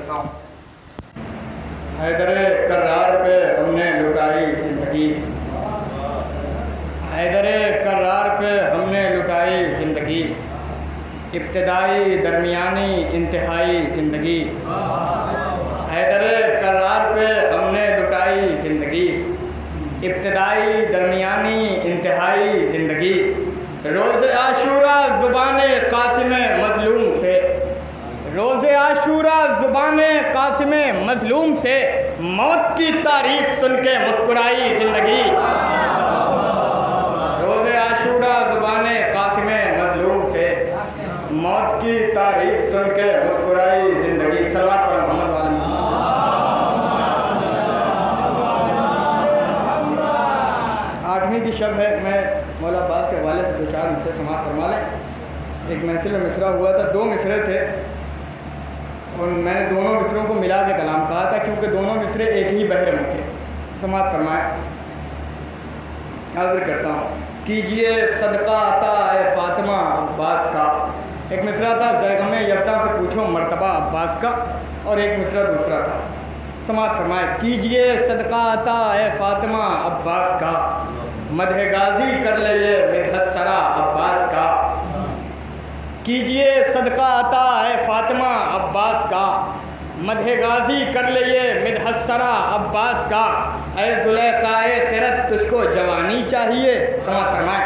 کرتا ہوں۔ حیدر کرار پہ ہم نے لٹائی زندگی، حیدر کرار پہ ہم نے لٹائی زندگی، ابتدائی درمیانی انتہائی زندگی۔ حیدر کرار پہ ہم نے لٹائی زندگی، ابتدائی درمیانی انتہائی زندگی۔ روز عاشوراء زبان قاسم مظلوم سے، روز عاشوراء زبان قاسم مظلوم سے، موت کی تاریخ سن کے مسکرائی زندگی۔ روز عاشوراء زبان قاسم مظلوم سے، موت کی تاریخ سن کے مسکرائی زندگی۔ صلوات پر محمد والا۔ آٹھویں کی شب ہے، میں مولا عباس کے حوالے سے دو چار مصرے سماعت فرما لیں۔ ایک محفل میں مصرع ہوا تھا، دو مصرے تھے اور میں نے دونوں مصروں کو ملا کے کلام کہا تھا کیونکہ دونوں مصرے ایک ہی بحر میں تھے۔ سماعت فرمائیں، حاضر کرتا ہوں۔ کیجئے صدقہ عطا اے فاطمہ عباس کا، ایک مصرع تھا زیغم یزداں سے پوچھو مرتبہ عباس کا، اور ایک مصرع دوسرا تھا۔ سماعت فرمائیں۔ کیجئے صدقہ عطا اے فاطمہ عباس کا، مدح غازی کر لے یہ مدحت سرا عباس کا۔ کیجئے صدقہ عطا اے فاطمہ عباس کا، مدح غازی کر لے یہ مدحت سرا عباس کا۔ اے زلیخائے خرد تجھ کو جوانی چاہیے، سماعت فرمائیں۔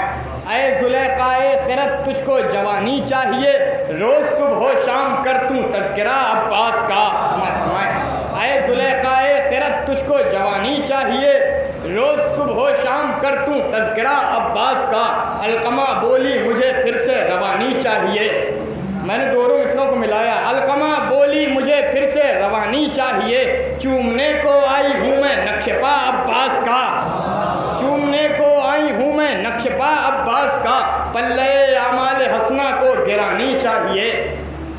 اے زلیخائے خرد تجھ کو جوانی چاہیے، روز صبح و شام کر توں تذکرہ عباس کا۔ سماعت فرمائیں۔ اے زلیخائے خرد تجھ کو جوانی چاہیے، روز صبح و شام کر توں تذکرہ عباس کا۔ علقمہ بولی مجھے پھر سے روانی چاہیے، میں نے دونوں مصروں کو ملایا۔ علقمہ بولی مجھے پھر سے روانی چاہیے، چومنے کو آئی ہوں میں نقش پا عباس کا، چومنے کو آئی ہوں میں نقش پا عباس کا۔ پلے اعمال حسنہ کو گرانی چاہیے،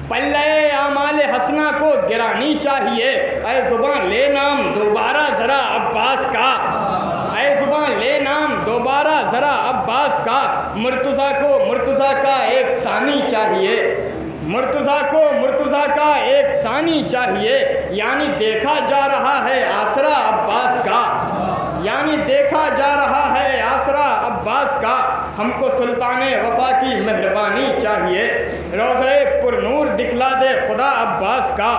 پلے اعمال حسنہ کو گرانی چاہیے۔ اے زباں لے نام دوبارہ ذرا عباس کا، اے زباں لے نام دوبارہ ذرا عباس کا۔ مرتضیٰ کو مرتضیٰ کا ایک ثانی چاہیے، مرتضیٰ کو مرتضیٰ کا ایک ثانی چاہیے، یعنی دیکھا جا رہا ہے آسرا عباس کا، یعنی دیکھا جا رہا ہے آسرا عباس کا۔ ہم کو سلطان وفا کی مہربانی چاہیے، روضہ پر نور دکھلا دے خدا عباس کا،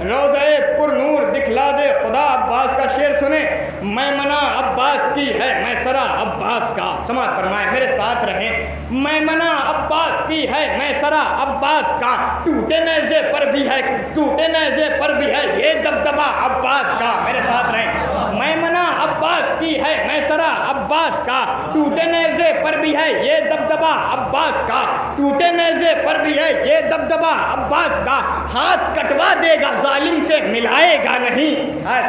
روضہ پر نور دکھلا دے خدا عباس کا۔ شعر سنیں۔ میمنہ عباس کی ہے میسرہ عباس کا، سماعت فرمائیں، میرے ساتھ رہیں۔ میمنہ عباس کی ہے میسرہ عباس کا، ٹوٹے نیزے پر بھی ہے، ٹوٹے نیزے پر بھی ہے یہ دبدبہ عباس کا، میرے ساتھ رہیں۔ میمنہ عباس کی ہے میسرہ عباس کا، ٹوٹے نیزے پر بھی ہے یہ دبدبہ عباس کا، ٹوٹے نیزے پر بھی ہے یہ دبدبہ عباس کا۔ ہاتھ کٹوا دے گا ظالم سے ملائے گا نہیں،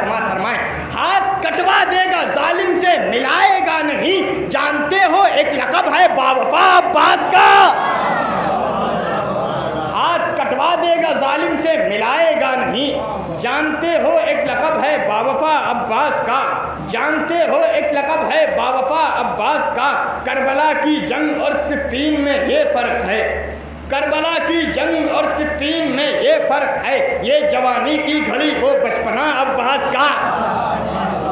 سماعت فرمائیں، ہاتھ کٹوا دے گا ظالم سے ملائے گا نہیں، جانتے ہو ایک لقب ہے باوفا عباس کا، ہاتھ کٹوا دے گا ظالم سے ملائے گا نہیں، جانتے ہو ایک لقب ہے باوفا عباس کا، جانتے ہو ایک لقب ہے باوفا عباس کا۔ کربلا کی جنگ اور صفین میں یہ فرق ہے، کربلا کی جنگ اور صفین میں یہ فرق ہے، یہ جوانی کی گھڑی وہ بچپنا عباس کا،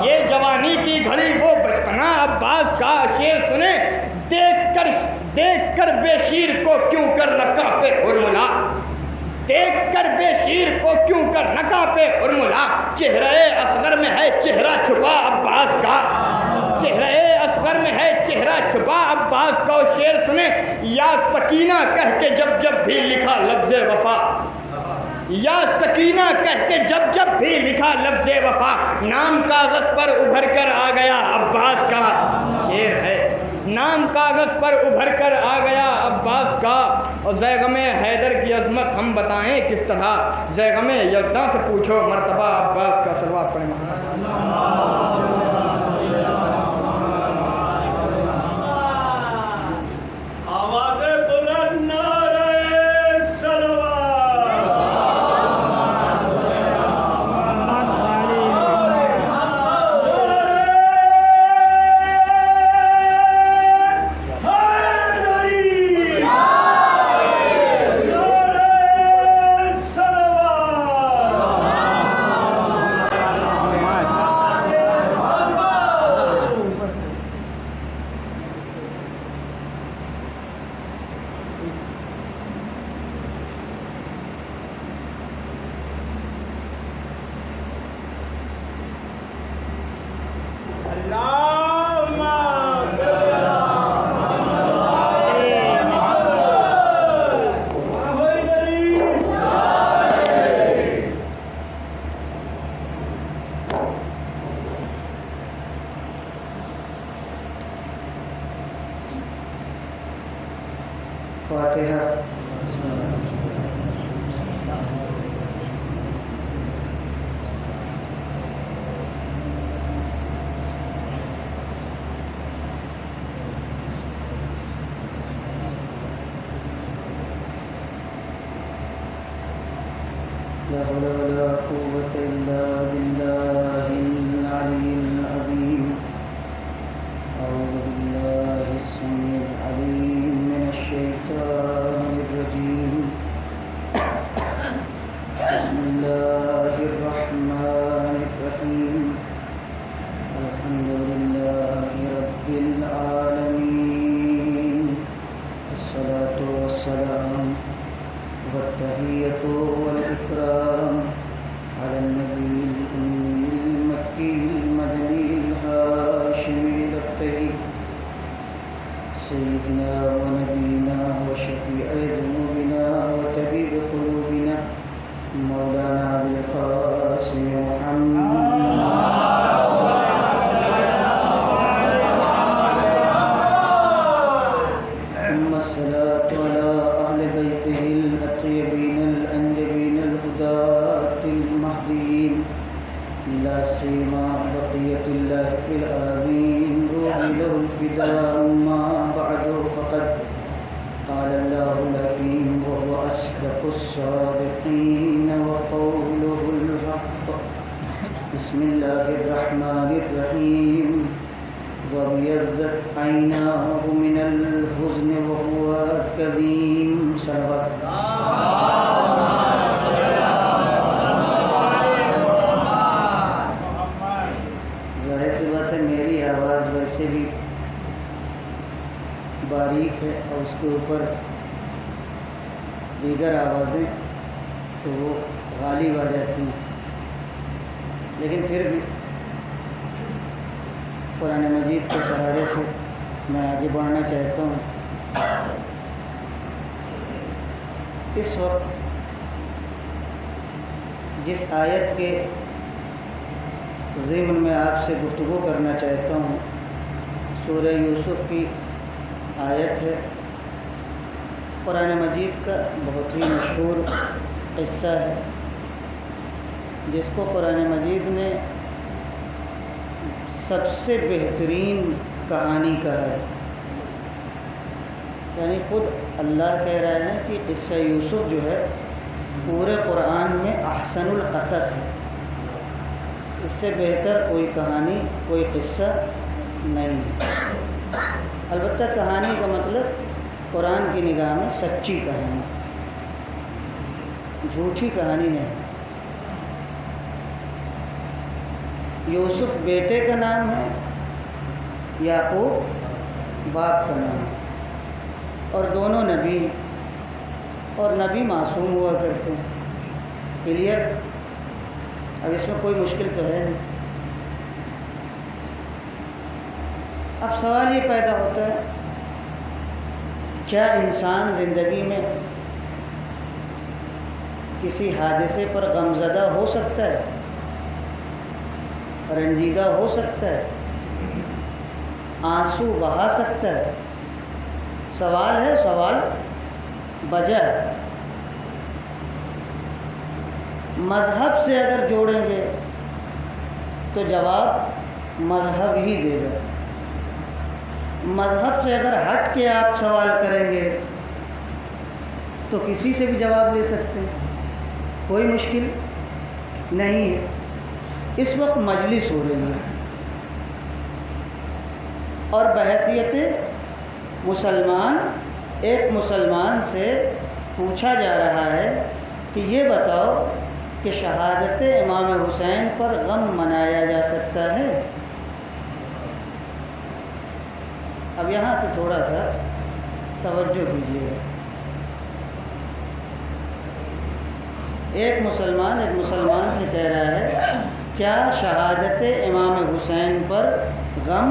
یہ جوانی کی گھڑی وہ بچپنا عباس کا۔ شعر سنیں۔ دیکھ کر بے شیر کو کیوں کر نہ کانپے ارملا، دیکھ کر بے شیر کو کیوں کر نہ کانپے ارملا، چہرہ اصغر میں ہے چہرہ چھپا عباس کا، چہرہ اصغر میں ہے چہرہ چھپا عباس کا۔ شعر سنیں۔ یا سکینہ کہہ کے جب جب بھی لکھا لفظ وفا، یا سکینہ کہہ کے جب جب بھی لکھا لفظ وفا، نام کاغذ پر ابھر کر آ گیا عباس کا، شعر ہے، نام کاغذ پر ابھر کر آ گیا عباس کا۔ اور زیغم حیدر کی عظمت ہم بتائیں کس طرح، زیغم یزداں سے پوچھو مرتبہ عباس کا۔ صلوات پڑھیں محمد۔ لا حول ولا قوة إلا بالله العلي العظيم. أعوذ بالله السميع العليم من الشيطان الرجيم. بسم الله الرحمن الرحيم. الحمد لله رب العالمين. الصلاة والسلام والتحية والإكرام على النبي الأمي المكي المدني الهاشمي الطيب سيدنا ونبينا وشفيع ذنوبنا وطبيب قلوبنا مولانا أبي القاسم محمد ثم الصلاة على أهل بيته الأطيبين الأنجبين الهداة المهديين لا سيما بقية الله في الأرضين روحي له الفداء. ما بعد فقد قال الله الحكيم وهو أصدق الصادقين وقوله الحق. بسم الله الرحمن الرحيم. وابيضت عيناه من الحزن وهو كظيم. صلوات. ظاہر سی بات ہے میری آواز ویسے بھی باریک ہے اور اس کے اوپر دیگر آوازیں تو وہ غالب آ جاتی ہیں، لیکن پھر بھی قرآن مجید کے سہارے سے میں آگے بڑھنا چاہتا ہوں. اس وقت جس آیت کے ضمن میں آپ سے گفتگو کرنا چاہتا ہوں سورہ یوسف کی آیت ہے. قرآن مجید کا بہت ہی مشہور قصہ ہے جس کو قرآن مجید نے سب سے بہترین کہانی کہا ہے. یعنی خود اللہ کہہ رہے ہیں کہ قصہ یوسف جو ہے پورے قرآن میں احسن القصص ہے. اس سے بہتر کوئی کہانی کوئی قصہ نہیں ہے. البتہ کہانی کا مطلب قرآن کی نگاہ میں سچی کہانی، جھوٹی کہانی نہیں. یوسف بیٹے کا نام ہے، یعقوب باپ کا نام ہے، اور دونوں نبی اور نبی معصوم ہوا کرتے ہیں. کلیئر؟ اب اس میں کوئی مشکل تو ہے نہیں. اب سوال یہ پیدا ہوتا ہے کیا انسان زندگی میں کسی حادثے پر غمزدہ ہو سکتا ہے، رنجیدہ ہو سکتا ہے، آنسو بہا سکتا ہے؟ سوال ہے، سوال بجا ہے. مذہب سے اگر جوڑیں گے تو جواب مذہب ہی دے گا. مذہب سے اگر ہٹ کے آپ سوال کریں گے تو کسی سے بھی جواب لے سکتے ہیں، کوئی مشکل نہیں ہے. اس وقت مجلس ہو رہی ہے اور بحیثیت مسلمان ایک مسلمان سے پوچھا جا رہا ہے کہ یہ بتاؤ کہ شہادت امام حسین پر غم منایا جا سکتا ہے؟ اب یہاں سے تھوڑا سا توجہ کیجیے گا. ایک مسلمان سے کہہ رہا ہے کیا شہادت امام حسین پر غم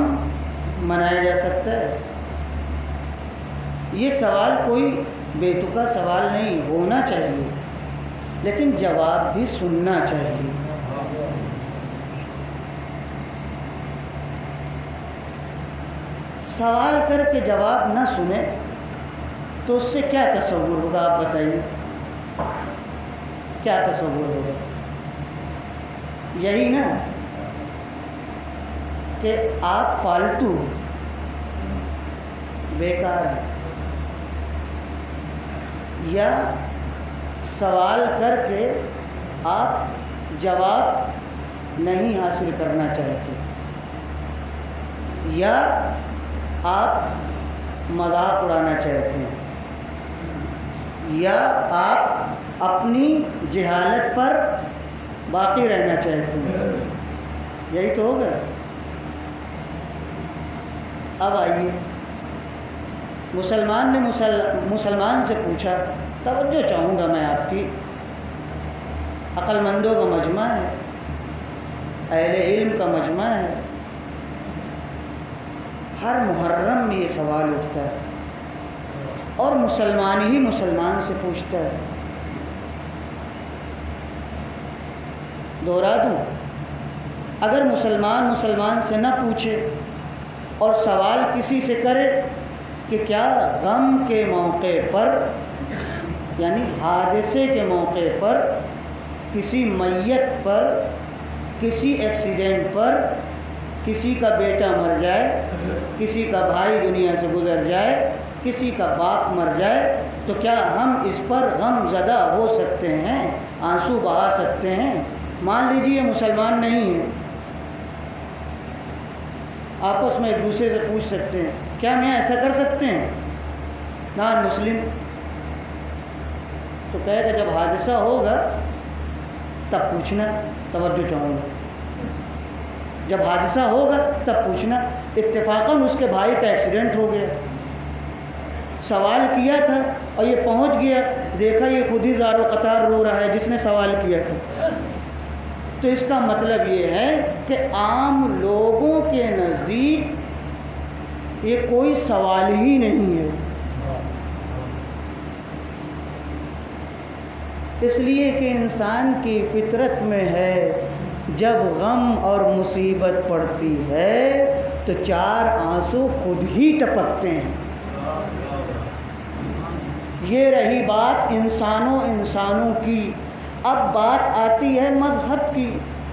منایا جا سکتا ہے؟ یہ سوال کوئی بے تکا سوال نہیں، ہونا چاہیے لیکن جواب بھی سننا چاہیے. سوال کر کے جواب نہ سنیں تو اس سے کیا تصور ہوگا؟ آپ بتائیے کیا تصور ہوگا؟ یہی نا کہ آپ فالتو بیکار ہیں، یا سوال کر کے آپ جواب نہیں حاصل کرنا چاہتے، یا آپ مذاق اڑانا چاہتے ہیں، یا آپ اپنی جہالت پر باقی رہنا چاہتے ہیں، یہی تو ہوگا۔ اب آئیے، مسلمان نے مسلمان سے پوچھا، توجہ چاہوں گا میں آپ کی، عقل مندوں کا مجمع ہے، اہل علم کا مجمع ہے، ہر محرم میں یہ سوال اٹھتا ہے اور مسلمان ہی مسلمان سے پوچھتا ہے۔ دوہرا دوں، اگر مسلمان سے نہ پوچھے اور سوال کسی سے کرے کہ کیا غم کے موقع پر، یعنی حادثے کے موقع پر، کسی میت پر، کسی ایکسیڈنٹ پر، کسی کا بیٹا مر جائے، کسی کا بھائی دنیا سے گزر جائے، کسی کا باپ مر جائے، تو کیا ہم اس پر غم زدہ ہو سکتے ہیں، آنسو بہا سکتے ہیں؟ مان لیجیے مسلمان نہیں ہیں، آپس میں ایک دوسرے سے پوچھ سکتے ہیں، کیا میاں ایسا کر سکتے ہیں؟ نان مسلم تو کہے گا جب حادثہ ہوگا تب پوچھنا، توجہ چاہوں گا، جب حادثہ ہوگا تب پوچھنا۔ اتفاقاً اس کے بھائی کا ایکسیڈنٹ ہو گیا، سوال کیا تھا اور یہ پہنچ گیا، دیکھا یہ خود ہی زار و قطار رو رہا ہے جس نے سوال کیا تھا، تو اس کا مطلب یہ ہے کہ عام لوگوں کے نزدیک یہ کوئی سوال ہی نہیں ہے، اس لیے کہ انسان کی فطرت میں ہے جب غم اور مصیبت پڑتی ہے تو چار آنسو خود ہی ٹپکتے ہیں۔ یہ رہی بات انسانوں کی، اب بات آتی ہے مذہب کی،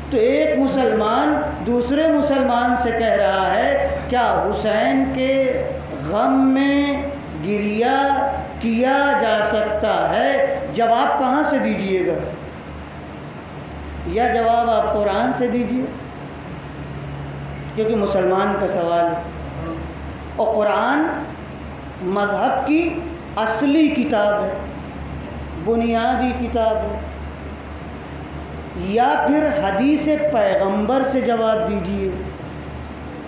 تو ایک مسلمان دوسرے مسلمان سے کہہ رہا ہے کیا حسین کے غم میں گریہ کیا جا سکتا ہے؟ جواب کہاں سے دیجیے گا؟ یا جواب آپ قرآن سے دیجیے، کیونکہ مسلمان کا سوال ہے اور قرآن مذہب کی اصلی کتاب ہے، بنیادی کتاب ہے، یا پھر حدیث پیغمبر سے جواب دیجیے،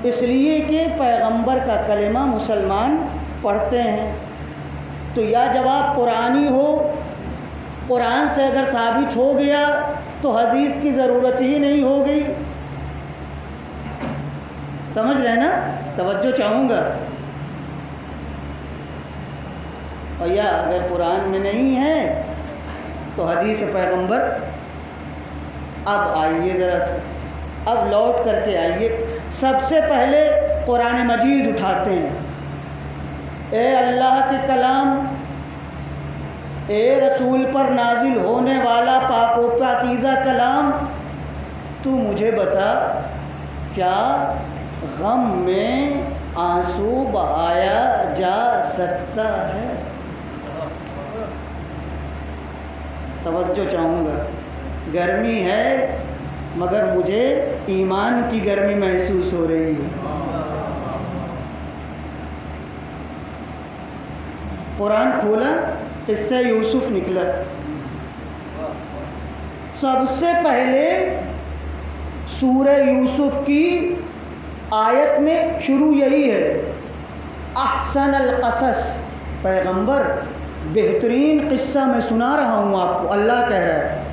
اس لیے کہ پیغمبر کا کلمہ مسلمان پڑھتے ہیں، تو یا جواب قرآنی ہو، قرآن سے اگر ثابت ہو گیا تو حدیث کی ضرورت ہی نہیں ہو گئی، سمجھ رہے نا؟ توجہ چاہوں گا۔ اور یا اگر قرآن میں نہیں ہے تو حدیث پیغمبر۔ اب آئیے ذرا سے، اب لوٹ کر کے آئیے، سب سے پہلے قرآن مجید اٹھاتے ہیں، اے اللہ کے کلام، اے رسول پر نازل ہونے والا پاک و پاکیزہ کلام، تو مجھے بتا کیا غم میں آنسو بہایا جا سکتا ہے؟ توجہ چاہوں گا، گرمی ہے مگر مجھے ایمان کی گرمی محسوس ہو رہی ہے۔ قرآن کھولا، قصہ یوسف نکلا، سب سے پہلے سورہ یوسف کی آیت میں شروع یہی ہے، احسن القصص، پیغمبر بہترین قصہ میں سنا رہا ہوں آپ کو، اللہ کہہ رہا ہے،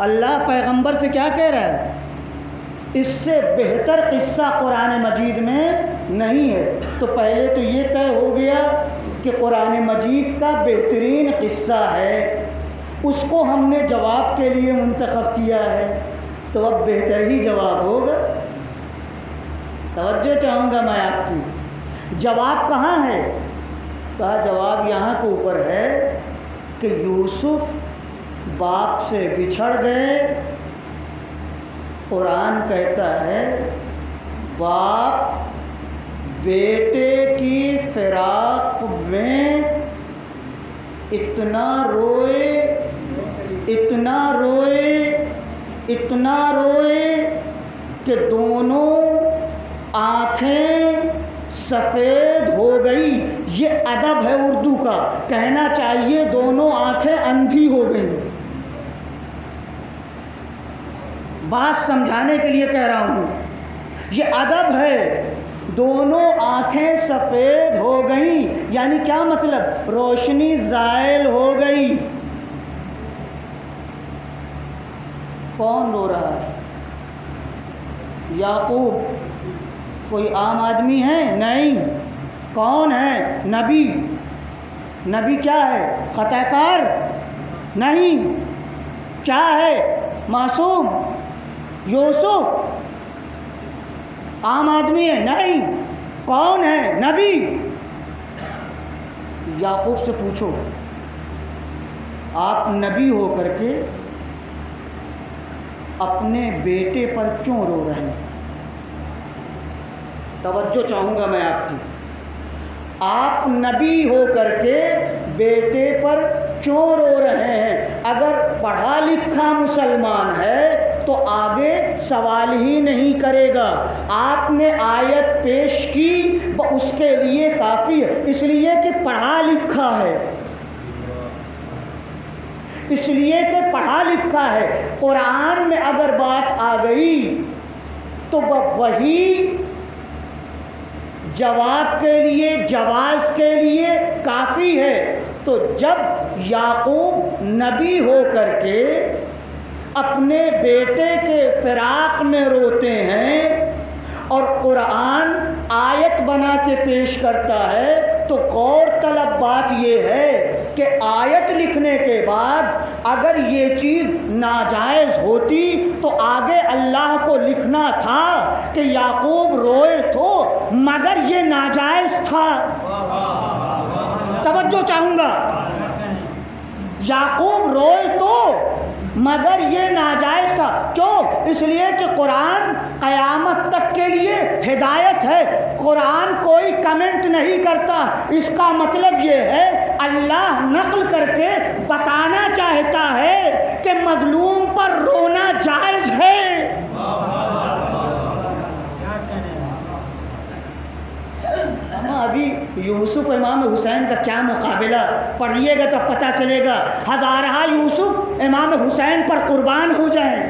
اللہ پیغمبر سے کیا کہہ رہا ہے؟ اس سے بہتر قصہ قرآن مجید میں نہیں ہے۔ تو پہلے تو یہ طے ہو گیا کہ قرآن مجید کا بہترین قصہ ہے، اس کو ہم نے جواب کے لیے منتخب کیا ہے، تو اب بہتر ہی جواب ہوگا۔ توجہ چاہوں گا میں آپ کی، جواب کہاں ہے؟ کہا جواب یہاں کے اوپر ہے کہ یوسف باپ سے بچھڑ گئے، قرآن کہتا ہے باپ بیٹے کی فراق میں اتنا روئے کہ دونوں آنکھیں سفید ہو گئی. یہ ادب ہے اردو کا. کہنا چاہیے دونوں آنکھیں اندھی ہو گئیں. بات سمجھانے کے لیے کہہ رہا ہوں. یہ ادب ہے. دونوں آنکھیں سفید ہو گئیں یعنی کیا مطلب؟ روشنی زائل ہو گئی. کون رو رہا ہے؟ یعقوب. کوئی عام آدمی ہے؟ نہیں. کون ہے؟ نبی. نبی کیا ہے؟ خطا کار؟ نہیں. کیا ہے؟ معصوم. یوسف عام آدمی ہے؟ نہیں. کون ہے؟ نبی. یعقوب سے پوچھو آپ نبی ہو کر کے اپنے بیٹے پر کیوں رو رہے ہیں؟ توجہ چاہوں گا میں آپ کی. آپ نبی ہو کر کے بیٹے پر کیوں رو رہے ہیں؟ اگر پڑھا لکھا مسلمان ہے تو آگے سوال ہی نہیں کرے گا. آپ نے آیت پیش کی اس کے لیے کافی ہے. اس لیے کہ پڑھا لکھا ہے. اس لیے کہ پڑھا لکھا ہے. قرآن میں اگر بات آ گئی تو وہی جواب کے لیے جواز کے لیے کافی ہے. تو جب یعقوب نبی ہو کر کے اپنے بیٹے کے فراق میں روتے ہیں اور قرآن آیت بنا کے پیش کرتا ہے تو غور طلب بات یہ ہے کہ آیت لکھنے کے بعد اگر یہ چیز ناجائز ہوتی تو آگے اللہ کو لکھنا تھا کہ یعقوب روئے تو مگر یہ ناجائز تھا. توجہ چاہوں گا. یعقوب روئے تو مگر یہ ناجائز تھا. کیوں؟ اس لیے کہ قرآن قیامت تک کے لیے ہدایت ہے. قرآن کوئی کمنٹ نہیں کرتا. اس کا مطلب یہ ہے اللہ نقل کر کے بتانا چاہتا ہے کہ مظلوم پر رونا جائز ہے. ابھی یوسف امام حسین کا کیا مقابلہ پڑھیے گا تو پتہ چلے گا. ہزارہ یوسف امام حسین پر قربان ہو جائیں.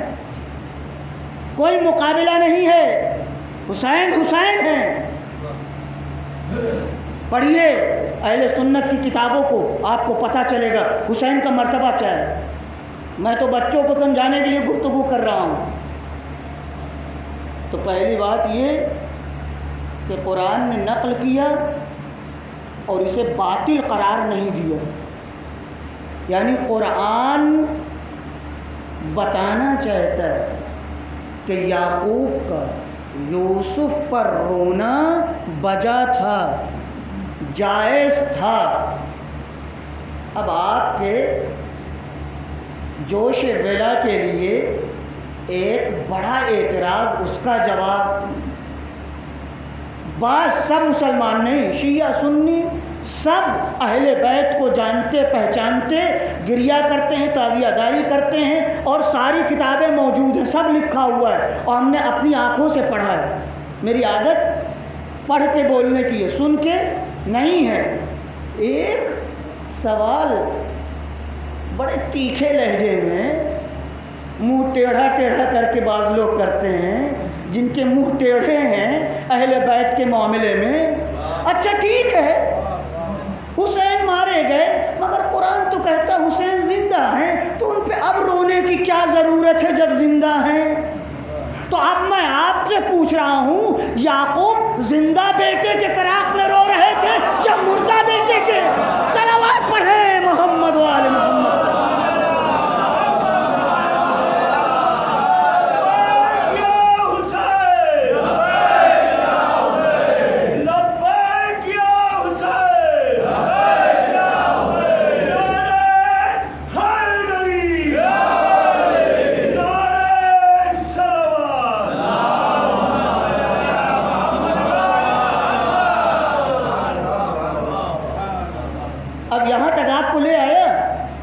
کوئی مقابلہ نہیں ہے. حسین حسین ہیں. پڑھیے اہل سنت کی کتابوں کو آپ کو پتہ چلے گا حسین کا مرتبہ کیا ہے. میں تو بچوں کو سمجھانے کے لیے گفتگو کر رہا ہوں. تو پہلی بات یہ کہ قرآن نے نقل کیا اور اسے باطل قرار نہیں دیا. یعنی قرآن بتانا چاہتا ہے کہ یعقوب کا یوسف پر رونا بجا تھا, جائز تھا. اب آپ کے جوش ولا کے لیے ایک بڑا اعتراض, اس کا جواب. بعض سب مسلمان نہیں, شیعہ سنی سب اہل بیت کو جانتے پہچانتے, گریہ کرتے ہیں, تعزیہ داری کرتے ہیں اور ساری کتابیں موجود ہیں, سب لکھا ہوا ہے اور ہم نے اپنی آنکھوں سے پڑھا ہے. میری عادت پڑھ کے بولنے کی ہے, سن کے نہیں ہے. ایک سوال بڑے تیکھے لہجے میں منہ ٹیڑھا ٹیڑھا کر کے بعض لوگ کرتے ہیں جن کے منہ ٹیڑھے ہیں اہل بیت کے معاملے میں. اچھا ٹھیک ہے حسین مارے گئے مگر قرآن تو کہتا حسین زندہ ہیں, تو ان پہ اب رونے کی کیا ضرورت ہے جب زندہ ہیں؟ تو اب میں آپ سے پوچھ رہا ہوں یعقوب زندہ بیٹے کے فراق میں رو رہے تھے یا مردہ بیٹے کے؟ صلوات پڑھیں محمد وآل محمد. اب یہاں تک آپ کو لے آئے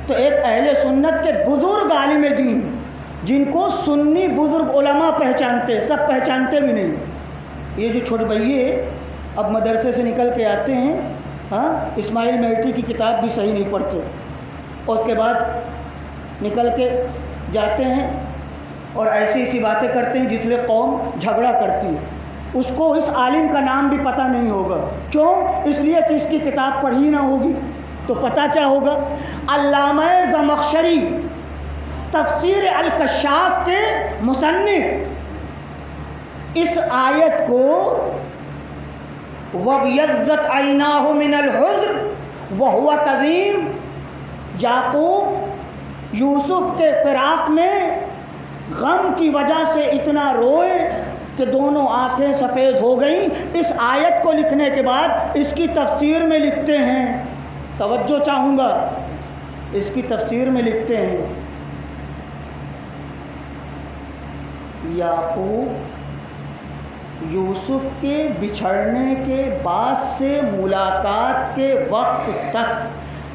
تو ایک اہل سنت کے بزرگ عالم دین جن کو سنی بزرگ علماء پہچانتے، سب پہچانتے بھی نہیں، یہ جو چھوٹے بھائیے اب مدرسے سے نکل کے آتے ہیں، ہاں اسماعیل میٹھی کی کتاب بھی صحیح نہیں پڑھتے، اور اس کے بعد نکل کے جاتے ہیں اور ایسی ایسی باتیں کرتے ہیں جس لیے قوم جھگڑا کرتی ہے، اس کو اس عالم کا نام بھی پتہ نہیں ہوگا، کیوں؟ اس لیے کہ اس کی کتاب پڑھی نہ ہوگی، تو پتہ کیا ہوگا؟ علامہ زمخشری تفسیر الکشاف کے مصنف اس آیت کو وَبْيَضَّتْ عَيْنَاهُ مِنَ الْحُزْنِ وَهُوَ كَظِيمٌ، یعقوب یوسف کے فراق میں غم کی وجہ سے اتنا روئے کہ دونوں آنکھیں سفید ہو گئیں۔ اس آیت کو لکھنے کے بعد اس کی تفسیر میں لکھتے ہیں، توجہ چاہوں گا، اس کی تفسیر میں لکھتے ہیں یعقوب یوسف کے بچھڑنے کے بعد سے ملاقات کے وقت تک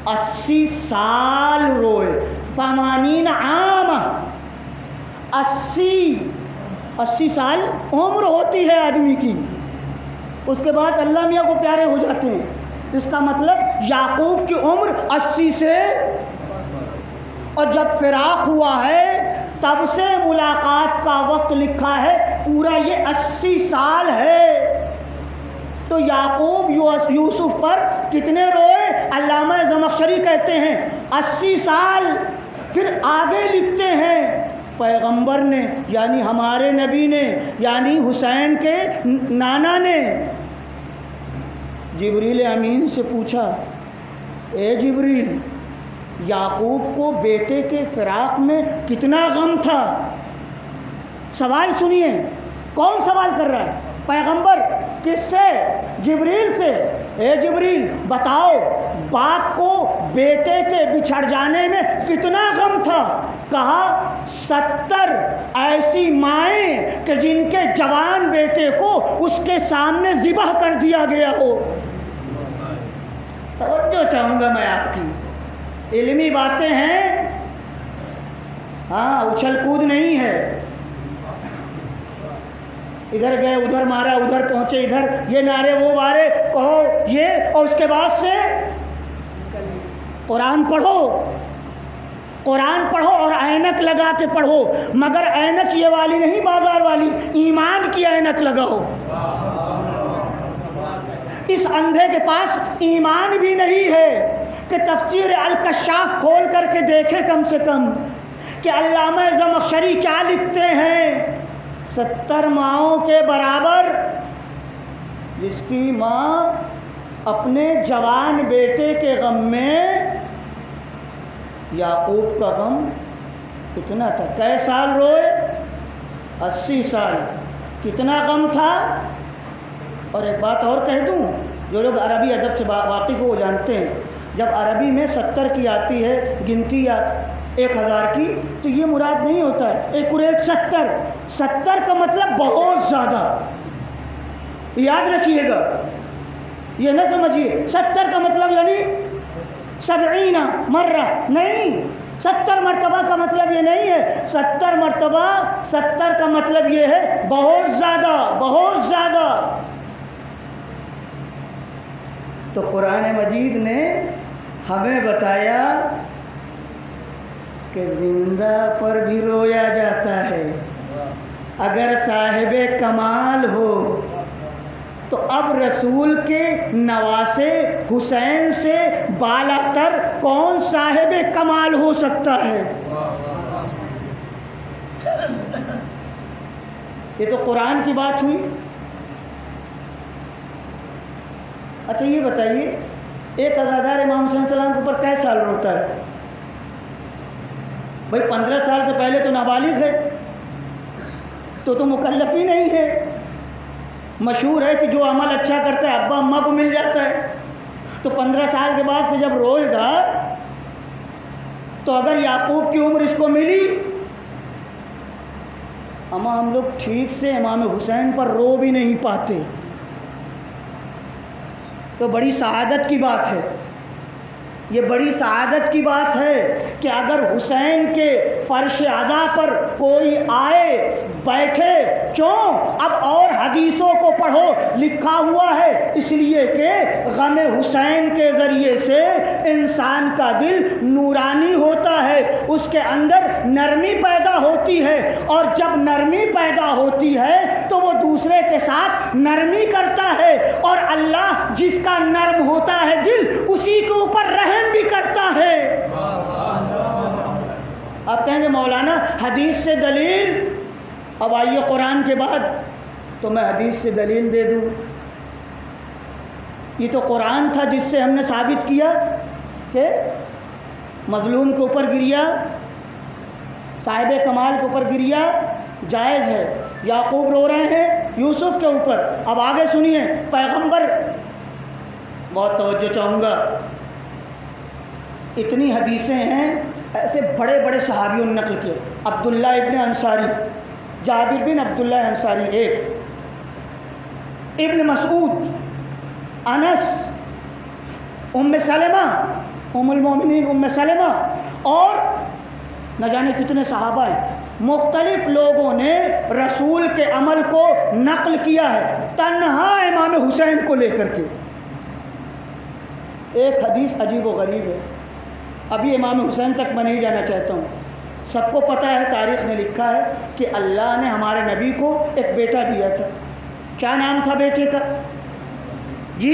80 سال روئے، 80 عام، 80 سال عمر ہوتی ہے آدمی کی، اس کے بعد اللہ میاں کو پیارے ہو جاتے ہیں، اس کا مطلب یعقوب کی عمر 80 سے، اور جب فراق ہوا ہے تب سے ملاقات کا وقت لکھا ہے پورا یہ 80 سال ہے۔ تو یعقوب یوسف پر کتنے روئے؟ علامہ زمخشری کہتے ہیں 80 سال۔ پھر آگے لکھتے ہیں پیغمبر نے، یعنی ہمارے نبی نے، یعنی حسین کے نانا نے جبریل امین سے پوچھا، اے جبریل، یعقوب کو بیٹے کے فراق میں کتنا غم تھا؟ سوال سنیے، کون سوال کر رہا ہے؟ پیغمبر۔ کس سے؟ جبریل سے۔ اے جبریل بتاؤ باپ کو بیٹے کے بچھڑ جانے میں کتنا غم تھا؟ کہا 70 ایسی مائیں کہ جن کے جوان بیٹے کو اس کے سامنے ذبح کر دیا گیا ہو۔ توجہ چاہوں گا میں آپ کی، علمی باتیں ہیں، ہاں اچھل کود نہیں ہے، ادھر گئے ادھر مارا، ادھر پہنچے ادھر، یہ نعرے وہ مارے، کہو یہ، اور اس کے بعد سے قرآن پڑھو، قرآن پڑھو اور اینک لگا کے پڑھو، مگر اینک یہ والی نہیں بازار والی، ایمان کی اینک لگاؤ۔ اس اندھے کے پاس ایمان بھی نہیں ہے کہ تفسیر الکشاف کھول کر کے دیکھے کم سے کم کہ علامہ زمخشری کیا لکھتے ہیں۔ 70 ماؤں کے برابر، جس کی ماں اپنے جوان بیٹے کے غم میں، یعقوب کا غم کتنا تھا؟ کئے سال روئے؟ 80 سال۔ کتنا غم تھا؟ اور ایک بات اور کہہ دوں، جو لوگ عربی ادب سے واقف ہو جانتے ہیں، جب عربی میں 70 کی آتی ہے گنتی یا 1000 کی، تو یہ مراد نہیں ہوتا ہے ایکوریٹ 70 کا مطلب بہت زیادہ، یاد رکھیے گا، یہ نہ سمجھیے 70 کا مطلب یعنی 70 مرہ نہیں، 70 مرتبہ کا مطلب یہ نہیں ہے، 70 مرتبہ 70 کا مطلب یہ ہے بہت زیادہ، بہت زیادہ۔ تو قرآن مجید نے ہمیں بتایا کہ زندہ پر بھی رویا جاتا ہے، اگر صاحب کمال ہو تو اب رسول کے نواسے حسین سے بالا تر کون صاحب کمال ہو سکتا ہے؟ یہ تو قرآن کی بات ہوئی۔ اچھا یہ بتائیے، ایک عزادار امام حسین السلام کے اوپر کئے سال روتا ہے؟ بھائی 15 سال سے پہلے تو نابالغ ہے، تو مکلف ہی نہیں ہے۔ مشہور ہے کہ جو عمل اچھا کرتا ہے ابا اماں کو مل جاتا ہے، تو 15 سال کے بعد سے جب روئے گا تو اگر یعقوب کی عمر اس کو ملی، اما ہم لوگ ٹھیک سے امام حسین پر رو بھی نہیں پاتے، تو بڑی سعادت کی بات ہے۔ یہ بڑی سعادت کی بات ہے کہ اگر حسین کے فرش عزا پر کوئی آئے بیٹھے، کیوں؟ اب اور حدیثوں کو پڑھو، لکھا ہوا ہے اس لیے کہ غم حسین کے ذریعے سے انسان کا دل نورانی ہوتا ہے، اس کے اندر نرمی پیدا ہوتی ہے، اور جب نرمی پیدا ہوتی ہے تو وہ دوسرے کے ساتھ نرمی کرتا ہے، اور اللہ جس کا نرم ہوتا ہے دل اسی کے اوپر رحم بھی کرتا ہے۔ آپ کہیں گے مولانا حدیث سے دلیل، اب آئیے قرآن کے بعد تو میں حدیث سے دلیل دے دوں۔ یہ تو قرآن تھا جس سے ہم نے ثابت کیا کہ مظلوم کے اوپر گریا، صاحب کمال کے اوپر گریا جائز ہے۔ یعقوب رو رہے ہیں یوسف کے اوپر۔ اب آگے سنیے، پیغمبر، بہت توجہ چاہوں گا، اتنی حدیثیں ہیں، ایسے بڑے بڑے صحابیوں نے نقل کیے۔ عبداللہ ابن انصاری، جابر بن عبداللہ انصاری ایک، ابن مسعود، انس، ام سلمہ، ام المومنین ام سلمہ، اور نہ جانے کتنے صحابہ ہیں۔ مختلف لوگوں نے رسول کے عمل کو نقل کیا ہے، تنہا امام حسین کو لے کر کے۔ ایک حدیث عجیب و غریب ہے، ابھی امام حسین تک میں نہیں جانا چاہتا ہوں۔ سب کو پتہ ہے، تاریخ نے لکھا ہے کہ اللہ نے ہمارے نبی کو ایک بیٹا دیا تھا۔ کیا نام تھا بیٹے کا؟ جی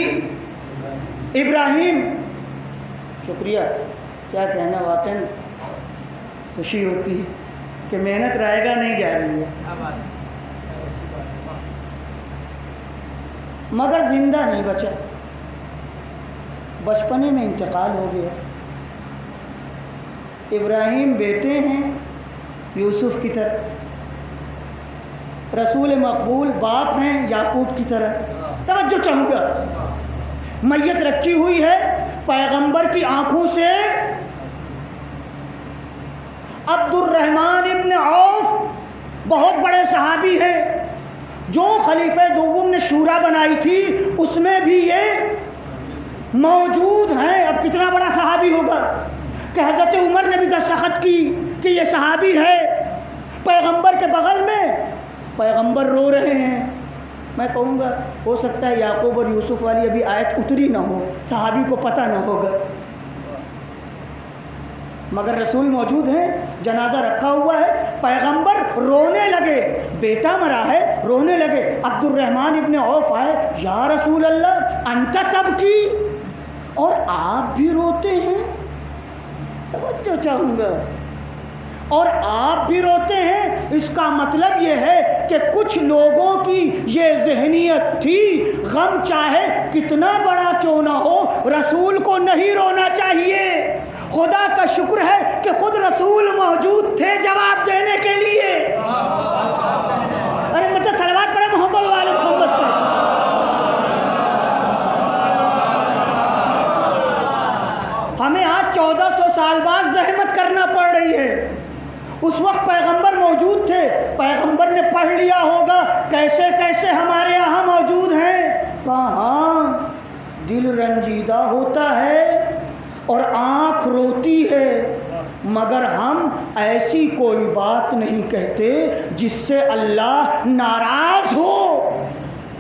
ابراہیم۔ شکریہ، کیا کہنا، واقعی خوشی ہوتی ہے کہ محنت رائے گا نہیں جا رہی ہے، مگر زندہ نہیں بچا، بچپنے میں انتقال ہو گیا۔ ابراہیم بیٹے ہیں یوسف کی طرح، رسول مقبول باپ ہیں یعقوب کی طرح۔ توجہ چاہوں گا، میت رکھی ہوئی ہے، پیغمبر کی آنکھوں سے عبد الرحمن ابن عوف بہت بڑے صحابی ہیں، جو خلیفہ دوم نے شورا بنائی تھی اس میں بھی یہ موجود ہیں۔ اب کتنا بڑا صحابی ہوگا کہ حضرت عمر نے بھی دستخط کی کہ یہ صحابی ہے، پیغمبر کے بغل میں، پیغمبر رو رہے ہیں۔ میں کہوں گا ہو سکتا ہے یعقوب اور یوسف والی ابھی آیت اتری نہ ہو، صحابی کو پتہ نہ ہوگا، مگر رسول موجود ہیں، جنازہ رکھا ہوا ہے، پیغمبر رونے لگے، بیٹا مرا ہے، رونے لگے۔ عبد الرحمن ابن عوف آئے، یا رسول اللہ انت تبکی، اور آپ بھی روتے ہیں؟ توجہ چاہوں گا، اور آپ بھی روتے ہیں، اس کا مطلب یہ ہے کہ کچھ لوگوں کی یہ ذہنیت تھی، غم چاہے کتنا بڑا کیوں نہ ہو رسول کو نہیں رونا چاہیے۔ خدا کا شکر ہے کہ خود رسول موجود تھے جواب دینے کے لیے۔ ارے مطلب صلوات پڑھے محمد والے محمد پر۔ ہمیں آج 1400 سال بعد زحمت کرنا پڑ رہی ہے، اس وقت پیغمبر موجود تھے، پیغمبر نے پڑھ لیا ہوگا کیسے کیسے ہمارے یہاں موجود ہیں۔ کہاں دل رنجیدہ ہوتا ہے اور آنکھ روتی ہے، مگر ہم ایسی کوئی بات نہیں کہتے جس سے اللہ ناراض ہو۔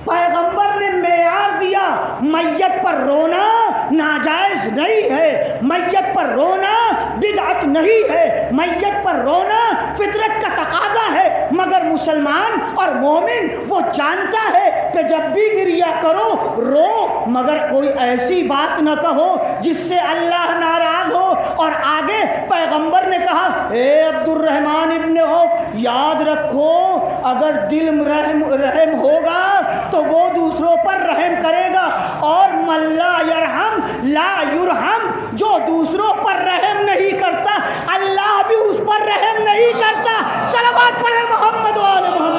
پیغمبر نے معیار دیا، میت پر رونا ناجائز نہیں ہے، میت پر رونا بدعت نہیں ہے، میت پر رونا فطرت کا تقاضا ہے، مگر مسلمان اور مومن وہ جانتا ہے کہ جب بھی گریا کرو رو، مگر کوئی ایسی بات نہ کہو جس سے اللہ ناراض ہو۔ اور آگے پیغمبر نے کہا، اے عبد الرحمن ابن عوف یاد رکھو، اگر دل رحم ہوگا تو وہ دوسروں پر رحم کرے گا، اور من لا یرحم لا یرحم، جو دوسروں پر رحم نہیں کرتا اللہ بھی اس پر رحم نہیں کرتا۔ صلوات پڑھے محمد و آل محمد۔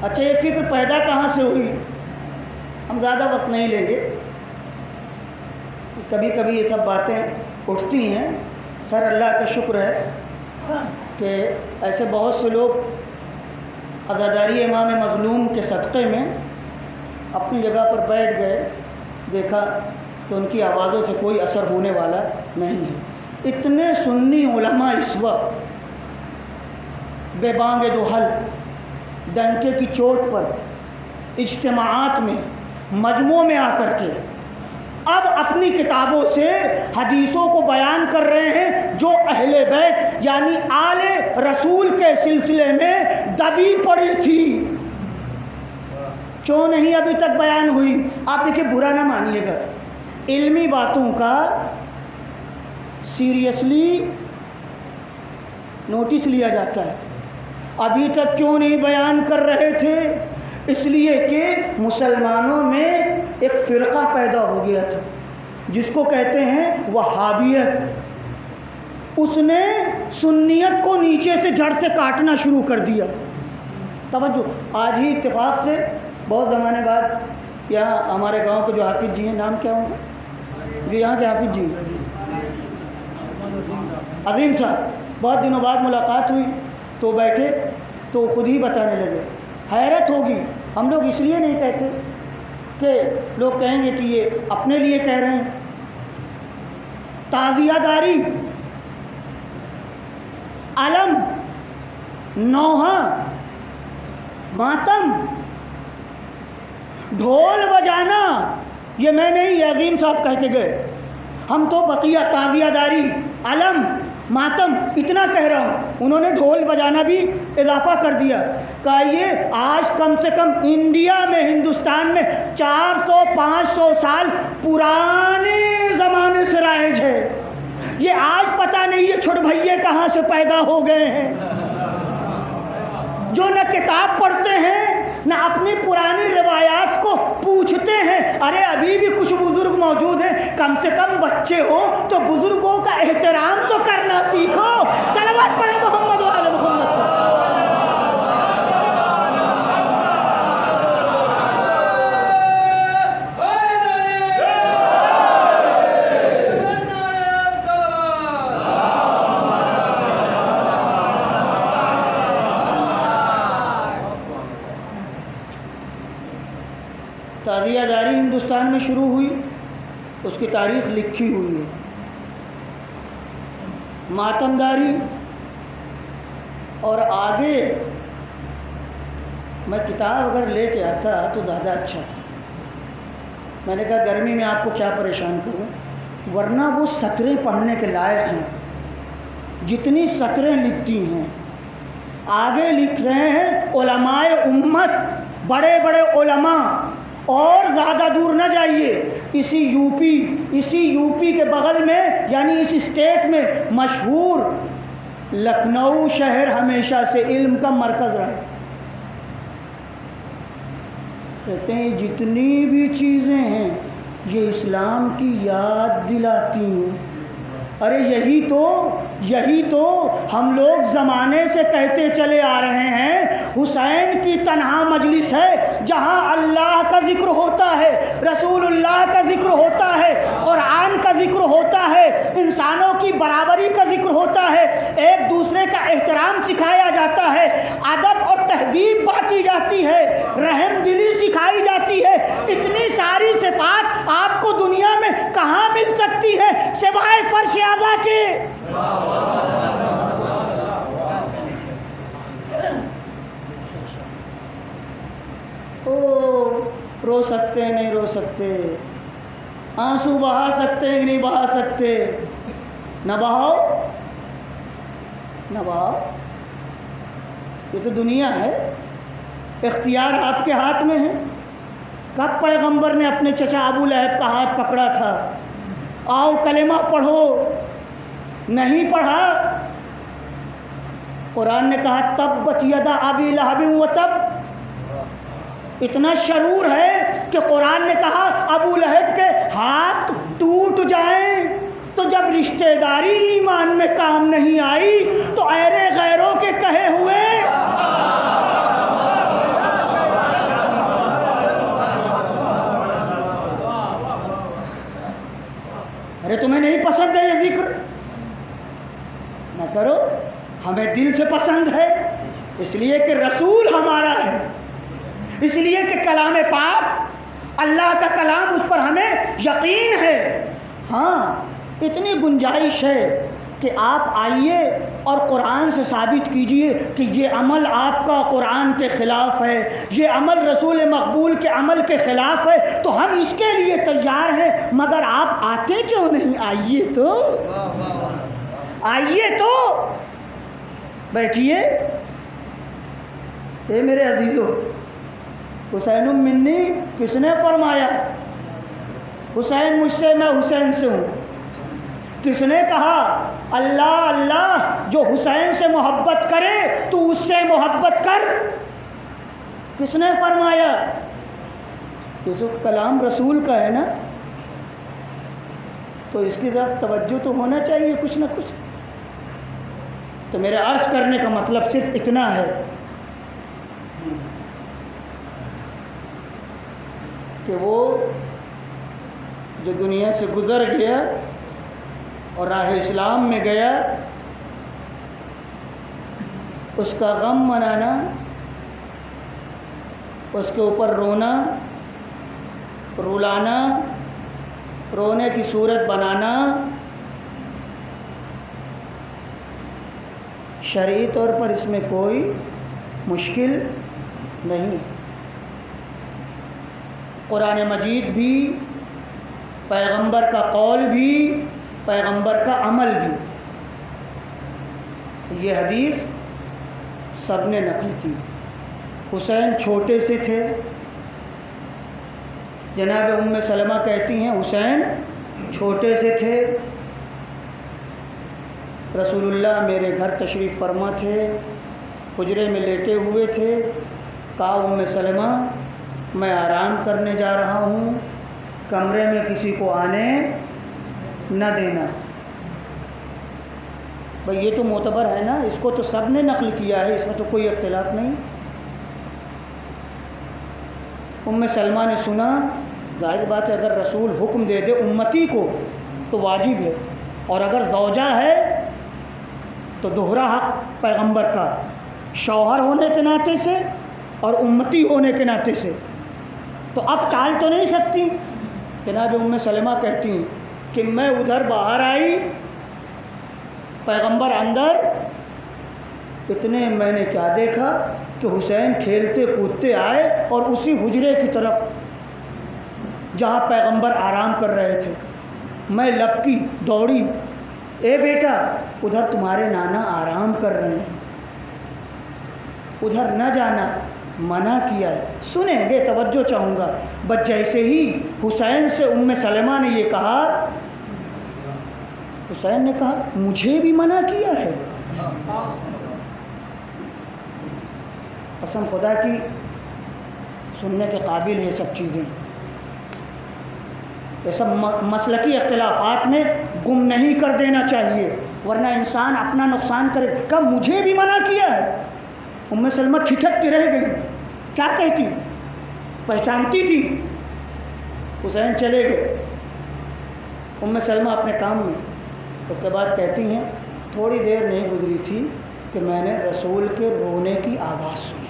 اچھا، یہ فکر پیدا کہاں سے ہوئی؟ ہم زیادہ وقت نہیں لیں گے، کبھی کبھی یہ سب باتیں اٹھتی ہیں. خیر اللہ کا شکر ہے کہ ایسے بہت سے لوگ عزاداری امام مظلوم کے صدقے میں اپنی جگہ پر بیٹھ گئے. دیکھا تو ان کی آوازوں سے کوئی اثر ہونے والا نہیں ہے. اتنے سنی علماء اس وقت بے بانگ دہل ڈنکے کی چوٹ پر اجتماعات میں مجموعوں میں آ کر کے اب اپنی کتابوں سے حدیثوں کو بیان کر رہے ہیں جو اہل بیت یعنی آل رسول کے سلسلے میں دبی پڑی تھی. کیوں نہیں ابھی تک بیان ہوئی؟ آپ دیکھیں برا نہ مانیے گا، علمی باتوں کا سیریسلی نوٹس لیا جاتا ہے. ابھی تک کیوں نہیں بیان کر رہے تھے؟ اس لیے کہ مسلمانوں میں ایک فرقہ پیدا ہو گیا تھا جس کو کہتے ہیں وہابیت. اس نے سنیت کو نیچے سے جڑ سے کاٹنا شروع کر دیا. توجہ، آج ہی اتفاق سے بہت زمانے بعد یہاں ہمارے گاؤں کے جو حافظ جی ہیں، نام کیا ہوں گا جو یہاں کے حافظ جی ہیں، عظیم صاحب، بہت دنوں بعد ملاقات ہوئی تو بیٹھے تو خود ہی بتانے لگے. حیرت ہوگی، ہم لوگ اس لیے نہیں کہتے کہ لوگ کہیں گے کہ یہ اپنے لیے کہہ رہے ہیں. تعزیہ داری، علم، نوحہ، ماتم، ڈھول بجانا، یہ میں نہیں، یہ عظیم صاحب کہہ کے گئے. ہم تو بقیہ تعزیہ داری، علم، ماتم اتنا کہہ رہا ہوں. انہوں نے ڈھول بجانا بھی اضافہ کر دیا. کہیے آج کم سے کم انڈیا میں، ہندوستان میں 400-500 سال پرانے زمانے سے رائج ہے. یہ آج پتہ نہیں یہ چھوٹ بھئیے کہاں سے پیدا ہو گئے ہیں جو نہ کتاب پڑھتے ہیں نہ اپنی پرانی روایات کو پوچھتے ہیں. ارے ابھی بھی کچھ بزرگ موجود ہیں، کم سے کم بچے ہو تو بزرگوں کا احترام تو کرنا سیکھو. صلوات پڑھیں محمد و آل محمد پر. تعزیہ داری ہندوستان میں شروع ہوئی، اس کی تاریخ لکھی ہوئی ہے. ماتم داری اور آگے میں کتاب اگر لے کے آتا تو زیادہ اچھا تھا. میں نے کہا گرمی میں آپ کو کیا پریشان کروں، ورنہ وہ سطریں پڑھنے کے لائق ہیں. جتنی سطریں لکھتی ہیں آگے لکھ رہے ہیں علماء امت، بڑے بڑے علماء. اور زیادہ دور نہ جائیے، اسی یو پی کے بغل میں یعنی اس اسٹیٹ میں مشہور لکھنؤ شہر ہمیشہ سے علم کا مرکز رہا. کہتے ہیں جتنی بھی چیزیں ہیں یہ اسلام کی یاد دلاتی ہیں. ارے یہی تو ہم لوگ زمانے سے کہتے چلے آ رہے ہیں. حسین کی تنہا مجلس ہے جہاں اللہ کا ذکر ہوتا ہے، رسول اللہ کا ذکر ہوتا ہے، قرآن کا ذکر ہوتا ہے، انسانوں کی برابری کا ذکر ہوتا ہے، ایک دوسرے کا احترام سکھایا جاتا ہے، ادب اور تہذیب بانٹی جاتی ہے، رحم دلی سکھائی جاتی ہے. اتنی ساری صفات آپ کو دنیا میں کہاں مل سکتی ہے سوائے فرش اعلیٰ کے. رو سکتے نہیں رو سکتے، آنسو بہا سکتے کہ نہیں بہا سکتے، نہ بہاؤ. یہ تو دنیا ہے، اختیار آپ کے ہاتھ میں ہے. کب پیغمبر نے اپنے چچا ابو لہب کا ہاتھ پکڑا تھا، آؤ کلمہ پڑھو، نہیں پڑھا. قرآن نے کہا تبت یدا ابی لہب وتب. اتنا شرور ہے کہ قرآن نے کہا ابو لہب کے ہاتھ ٹوٹ جائیں. تو جب رشتہ داری ایمان میں کام نہیں آئی تو ایرے غیروں کے کہے ہوئے پسند ہے یہ ذکر نہ کرو. ہمیں دل سے پسند ہے اس لیے کہ رسول ہمارا ہے، اس لیے کہ کلام پاک اللہ کا کلام، اس پر ہمیں یقین ہے. ہاں اتنی گنجائش ہے کہ آپ آئیے اور قرآن سے ثابت کیجئے کہ یہ عمل آپ کا قرآن کے خلاف ہے، یہ عمل رسول مقبول کے عمل کے خلاف ہے، تو ہم اس کے لیے تیار ہیں. مگر آپ آتے کیوں نہیں؟ آئیے تو، آئیے تو، بیٹھیے. اے میرے عزیزو، حسین منی کس نے فرمایا؟ حسین مجھ سے، میں حسین سے ہوں. کس نے کہا اللہ اللہ جو حسین سے محبت کرے تو اس سے محبت کر؟ کس نے فرمایا؟ یہ کلام رسول کا ہے نا، تو اس کی طرف توجہ تو ہونا چاہیے کچھ نہ کچھ. تو میرے عرض کرنے کا مطلب صرف اتنا ہے کہ وہ جو دنیا سے گزر گیا اور راہ اسلام میں گیا، اس کا غم منانا، اس کے اوپر رونا، رلانا، رونے کی صورت بنانا شرعی طور پر اس میں کوئی مشکل نہیں. قرآن مجید بھی، پیغمبر کا قول بھی، پیغمبر کا عمل بھی، یہ حدیث سب نے نقل کی. حسین چھوٹے سے تھے، جناب ام سلمہ کہتی ہیں حسین چھوٹے سے تھے، رسول اللہ میرے گھر تشریف فرما تھے، حجرے میں لیٹے ہوئے تھے. کہا ام سلمہ میں آرام کرنے جا رہا ہوں، کمرے میں کسی کو آنے نہ دینا. بھئی یہ تو معتبر ہے نا، اس کو تو سب نے نقل کیا ہے، اس میں تو کوئی اختلاف نہیں. ام سلمہ نے سنا، ظاہر بات ہے اگر رسول حکم دے دے امتی کو تو واجب ہے، اور اگر زوجہ ہے تو دوہرا حق پیغمبر کا، شوہر ہونے کے ناطے سے اور امتی ہونے کے ناطے سے، تو اب ٹال تو نہیں سکتی. جناب ام سلمہ کہتی ہیں کہ میں ادھر باہر آئی، پیغمبر اندر. اتنے میں نے کیا دیکھا کہ حسین کھیلتے کودتے آئے اور اسی حجرے کی طرف جہاں پیغمبر آرام کر رہے تھے. میں لپکی دوڑی، اے بیٹا ادھر تمہارے نانا آرام کر رہے ہیں، ادھر نہ جانا، منع کیا ہے. سنیں گے، توجہ چاہوں گا. بس جیسے ہی حسین سے ام سلمہ نے یہ کہا، حسین نے کہا مجھے بھی منع کیا ہے. قسم خدا کی سننے کے قابل ہے سب چیزیں. یہ سب مسلکی اختلافات میں گم نہیں کر دینا چاہیے، ورنہ انسان اپنا نقصان کرے. کہا مجھے بھی منع کیا ہے. ام سلمہ ٹھٹک کے رہ گئی، کیا کہتی؟ پہچانتی تھی. حسین چلے گئے، ام سلمہ اپنے کام میں. اس کے بعد کہتی ہیں تھوڑی دیر نہیں گزری تھی کہ میں نے رسول کے رونے کی آواز سنی.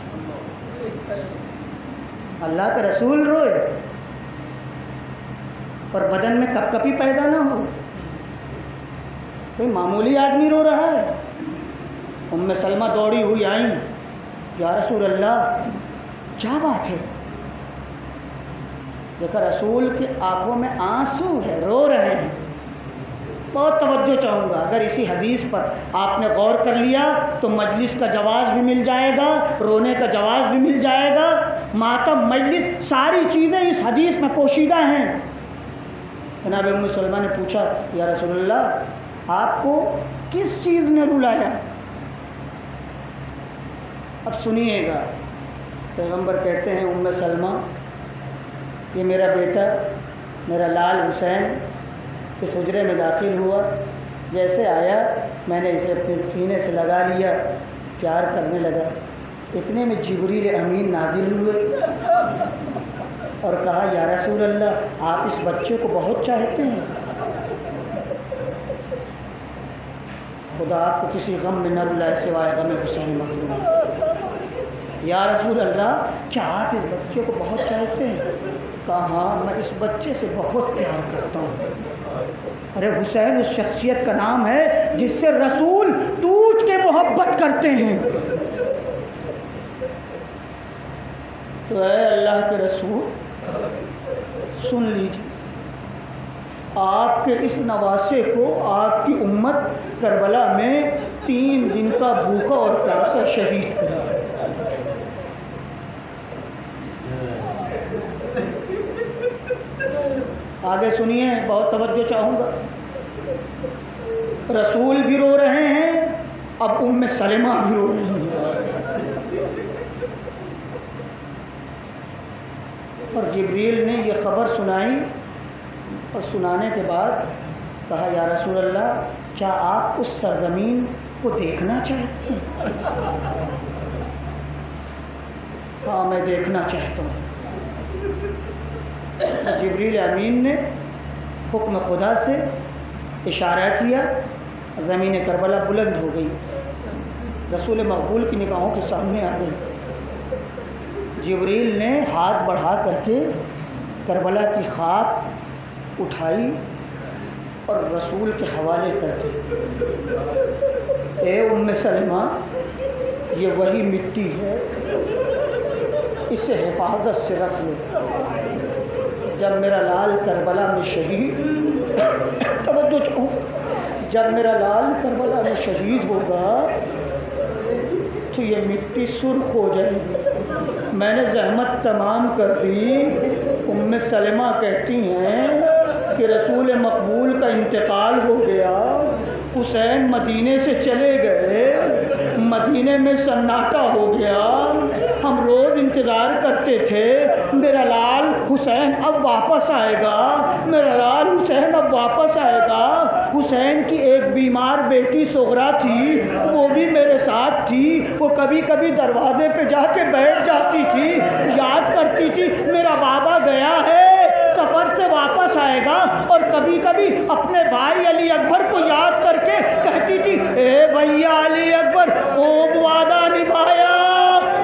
اللہ کا رسول روئے اور بدن میں کپ کپی پیدا نہ ہو، کوئی معمولی آدمی رو رہا ہے. ام سلمہ دوڑی ہوئی آئیں، یا رسول اللہ کیا بات ہے؟ دیکھا رسول کی آنکھوں میں آنسو ہے، رو رہے ہیں. بہت توجہ چاہوں گا، اگر اسی حدیث پر آپ نے غور کر لیا تو مجلس کا جواز بھی مل جائے گا، رونے کا جواز بھی مل جائے گا. ماتم، مجلس، ساری چیزیں اس حدیث میں پوشیدہ ہیں. جناب ام سلمہ نے پوچھا یا رسول اللہ آپ کو کس چیز نے رلایا؟ اب سنیے گا. پیغمبر کہتے ہیں ام سلمہ یہ میرا بیٹا، میرا لال حسین اس حجرے میں داخل ہوا، جیسے آیا میں نے اسے اپنے سینے سے لگا لیا، پیار کرنے لگا. اتنے میں جبریل امین نازل ہوئے اور کہا یا رسول اللہ آپ اس بچے کو بہت چاہتے ہیں. خدا آپ کو کسی غم میں نہ رلائے سوائے غم حسین مظلوم۔ یا رسول اللہ کیا آپ اس بچے کو بہت چاہتے ہیں؟ کہا ہاں میں اس بچے سے بہت پیار کرتا ہوں۔ ارے حسین اس شخصیت کا نام ہے جس سے رسول ٹوٹ کے محبت کرتے ہیں۔ تو اے اللہ کے رسول سن لیجیے، آپ کے اس نواسے کو آپ کی امت کربلا میں 3 دن کا بھوکا اور پیاسا شہید کرے۔ آگے سنیے، بہت توجہ چاہوں گا۔ رسول بھی رو رہے ہیں، اب ام سلمہ بھی رو رہی ہیں، اور جبریل نے یہ خبر سنائی، اور سنانے کے بعد کہا یا رسول اللہ کیا آپ اس سرزمین کو دیکھنا چاہتے ہیں؟ ہاں میں دیکھنا چاہتا ہوں۔ جبریل امین نے حکم خدا سے اشارہ کیا، زمین کربلا بلند ہو گئی، رسول مقبول کی نگاہوں کے سامنے آ گئی۔ جبریل نے ہاتھ بڑھا کر کے کربلا کی خاک اٹھائی اور رسول کے حوالے کر دی۔ اے ام سلمہ یہ وہی مٹی ہے، اسے حفاظت سے رکھ لو، جب میرا لال کربلا میں شہید توجہ چاہوں، جب میرا لال کربلا میں شہید ہوگا تو یہ مٹی سرخ ہو جائے گی۔ میں نے زحمت تمام کر دی۔ ام سلمہ کہتی ہیں کہ رسول مقبول کا انتقال ہو گیا، حسین مدینے سے چلے گئے، مدینے میں سناٹا ہو گیا، ہم روز انتظار کرتے تھے میرا لال حسین اب واپس آئے گا، میرا لال حسین اب واپس آئے گا۔ حسین کی ایک بیمار بیٹی سغرا تھی، وہ بھی میرے ساتھ تھی، وہ کبھی کبھی دروازے پہ جا کے بیٹھ جاتی تھی، یاد کرتی تھی میرا بابا گیا ہے، سفر سے واپس آئے گا، اور کبھی کبھی اپنے بھائی علی اکبر کو یاد کر کے کہتی تھی اے بھیا علی اکبر خوب وعدہ نبھایا،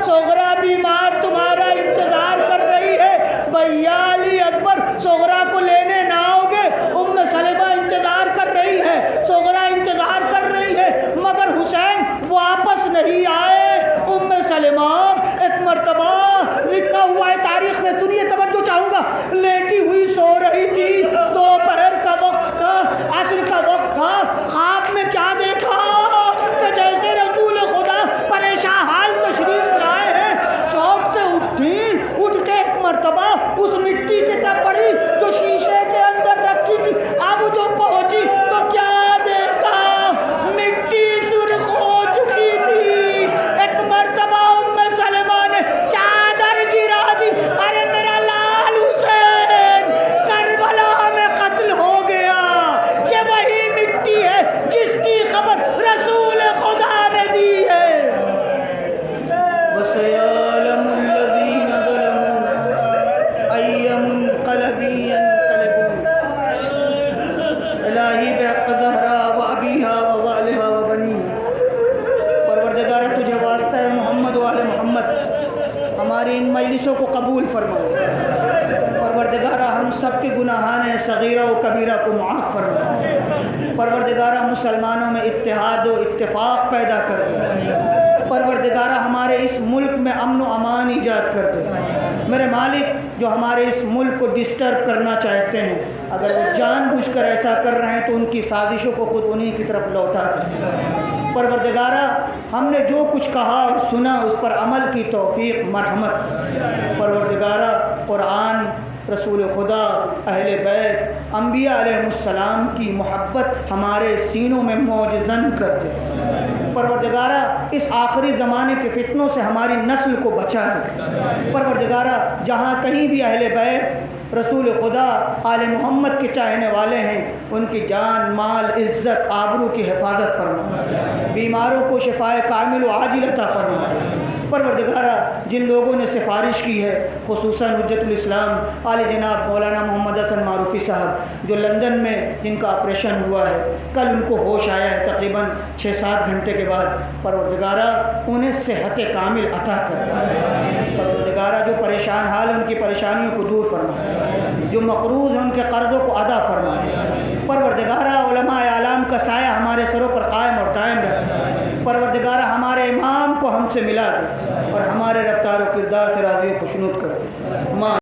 سغرا بیمار تمہارا انتظار کر رہی ہے، بھیا علی اکبر سغرا کو لینے نہ آؤگے؟ ام سلمہ انتظار کر رہی ہے، سغرا انتظار کر رہی ہے، مگر حسین واپس نہیں آئے۔ ام سلمہ ایک مرتبہ لکھا ہوا ہے تاریخ میں، سنیے توجہ چاہوں گا، لیٹی ہوئی سو رہی تھی، دوپہر کا وقت تھا، عصر کا وقت تھا، خواب میں کیا دیکھا کہ جیسے رسول خدا پریشان حال تشریف لائے ہیں، چونکتے اٹھی، اٹھ کے ایک مرتبہ اس مٹی کی طرف پڑی جو شیشے کے اندر رکھی تھی، اب جو پہنچی تو کیا دیکھا، مٹی سرخ ہو چکی تھی۔ ایک مرتبہ ام سلمہ نے چادر گرا دی، ارے میرا لال حسین کربلا میں قتل ہو گیا۔ یہ وہی مٹی ہے جس کی خبر رسول خدا نے دی ہے۔ وَسَيَعْلَمُ الَّذِينَ ظَلَمُوا أَيَّ مُنقَلَبٍ يَنقَلِبُونَ۔ الہی بحق زہرا و ابیہا و والہا و بنیہا، پروردگارہ تجھے واسطہ ہے محمد و آل محمد، ہماری ان مجلسوں کو قبول فرما۔ پروردگارہ ہم سب کے گناہان صغیرہ و کبیرہ کو معاف فرما۔ پروردگارہ مسلمانوں میں اتحاد و اتفاق پیدا کر دے۔ پروردگارہ ہمارے اس ملک میں امن و امان ایجاد کر دے۔ میرے مالک جو ہمارے اس ملک کو ڈسٹرب کرنا چاہتے ہیں، اگر وہ جان بوجھ کر ایسا کر رہے ہیں تو ان کی سازشوں کو خود انہی کی طرف لوٹا دے۔ پروردگارہ ہم نے جو کچھ کہا اور سنا اس پر عمل کی توفیق مرحمت۔ پروردگارہ قرآن، رسول خدا، اہل بیت، انبیاء علیہ السلام کی محبت ہمارے سینوں میں موجزن کر دے۔ پروردگارہ اس آخری زمانے کے فتنوں سے ہماری نسل کو بچا دے۔ پروردگارہ جہاں کہیں بھی اہل بیت، رسول خدا، آل محمد کے چاہنے والے ہیں، ان کی جان، مال، عزت، آبرو کی حفاظت فرما۔ بیماروں کو شفائے کامل و عاجل عطا فرما دے۔ پروردگارہ جن لوگوں نے سفارش کی ہے، خصوصاً حجت الاسلام آل جناب مولانا محمد حسن معروفی صاحب جو لندن میں جن کا آپریشن ہوا ہے، کل ان کو ہوش آیا ہے تقریباً 6-7 گھنٹے کے بعد، پروردگارہ انہیں صحت کامل عطا کر۔ پروردگارہ جو پریشان حال ہیں ان کی پریشانیوں کو دور فرما دے، جو مقروض ہیں ان کے قرضوں کو ادا فرما دے۔ پروردگارہ علماء اعلام کا سایہ ہمارے سروں پر قائم اور دائم رکھ۔ پروردگارہ ہمارے امام کو ہم سے ملا دے اور ہمارے رفتار و کردار سے راضی و خوشنود کر دے۔